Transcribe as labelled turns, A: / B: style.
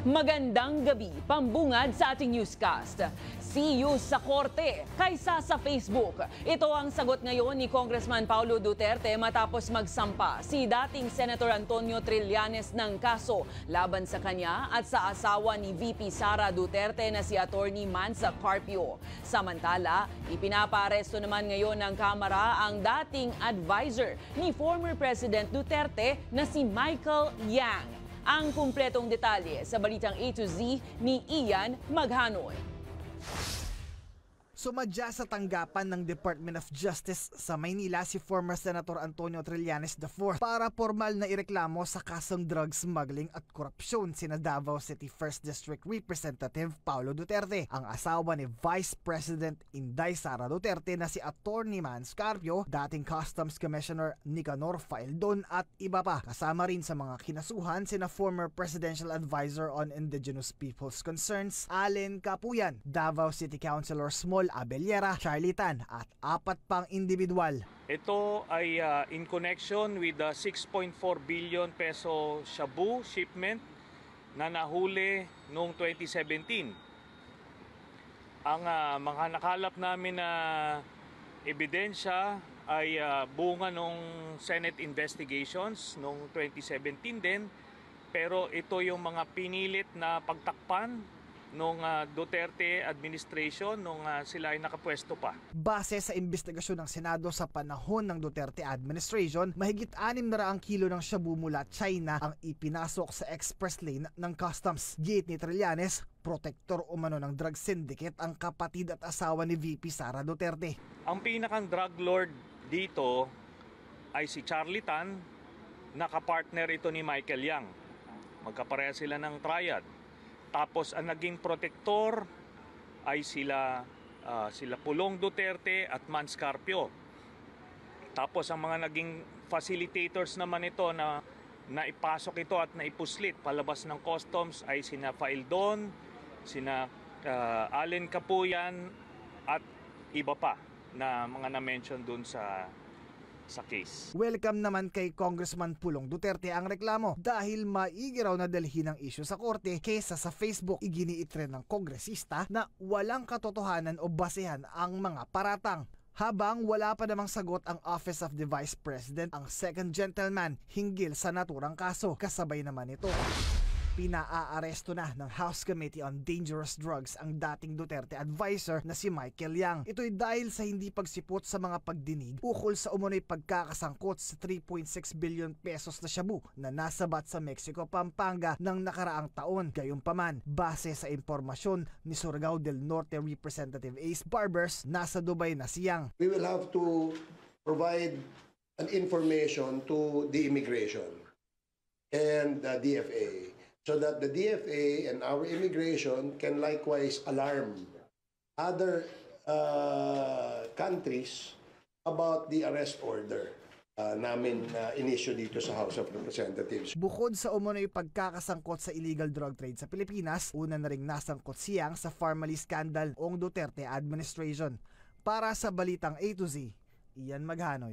A: Magandang gabi, pambungad sa ating newscast. See you sa korte kaysa sa Facebook. Ito ang sagot ngayon ni Congressman Paulo Duterte matapos magsampa si dating Senator Antonio Trillanes ng kaso laban sa kanya at sa asawa ni VP Sara Duterte na si Attorney Mansa Carpio. Samantala, ipinapaaresto naman ngayon ng Kamara ang dating advisor ni former President Duterte na si Michael Yang. Ang kumpletong detalye sa balitang A to Z ni Ian Maghanoy.
B: Sumadya sa tanggapan ng Department of Justice sa Maynila si former Senator Antonio Trillanes IV para formal na ireklamo sa kasong drug smuggling at korupsyon sina Davao City 1st District Representative Paulo Duterte, ang asawa ni Vice President Inday Sara Duterte na si Attorney Mansa Carpio, dating Customs Commissioner Nicanor Faeldon at iba pa. Kasama rin sa mga kinasuhan sina former Presidential Advisor on Indigenous Peoples Concerns Allen Capuyan, Davao City Councilor Small Abellera, Charlie Tan at 4 pang individual.
C: Ito ay in connection with the 6.4 billion peso shabu shipment na nahuli noong 2017. Ang mga nakalap namin na ebidensya ay bunga ng Senate investigations noong 2017 din, pero ito yung mga pinilit na pagtakpan nung Duterte administration nung sila ay nakapwesto pa.
B: Base sa investigasyon ng Senado sa panahon ng Duterte administration, mahigit 600 kilo ng shabu mula China ang ipinasok sa express lane ng customs. Gate ni Trillanes, protector umano ng drug syndicate ang kapatid at asawa ni VP Sara Duterte.
C: Ang pinakang drug lord dito ay si Charlie Tan, nakapartner ito ni Michael Yang. Magkapareha sila ng triad. Tapos ang naging protector ay sila Pulong Duterte at Mansa Carpio. Tapos ang mga naging facilitators naman ito na ipasok ito at naipuslit palabas ng customs ay sina Faeldon, sina Allen Capuyan at iba pa na mga na-mention dun sa case.
B: Welcome naman kay Congressman Pulong Duterte ang reklamo dahil maigi raw na dalhin ang issue sa korte kaysa sa Facebook. Iginiit rin ng kongresista na walang katotohanan o basehan ang mga paratang. Habang wala pa namang sagot ang Office of the Vice President, ang second gentleman hinggil sa naturang kaso. Kasabay naman ito, pinaaresto na ng House Committee on Dangerous Drugs ang dating Duterte advisor na si Michael Yang. Ito'y dahil sa hindi pagsipot sa mga pagdinig ukol sa umunoy pagkakasangkot sa 3.6 billion pesos na shabu na nasabat sa Mexico, Pampanga ng nakaraang taon. Gayunpaman, base sa impormasyon ni Surigao del Norte Representative Ace Barbers, nasa Dubai na si Yang.
D: We will have to provide an information to the immigration and the DFA, so that the DFA and our immigration can likewise alarm other countries about the arrest order namin in-issue dito sa House of Representatives.
B: Bukod sa umunoy pagkakasangkot sa illegal drug trade sa Pilipinas, una na ring nasangkot siyang sa Pharmally scandal noong Duterte administration. Para sa balitang A to Z, Ian Maghanoy.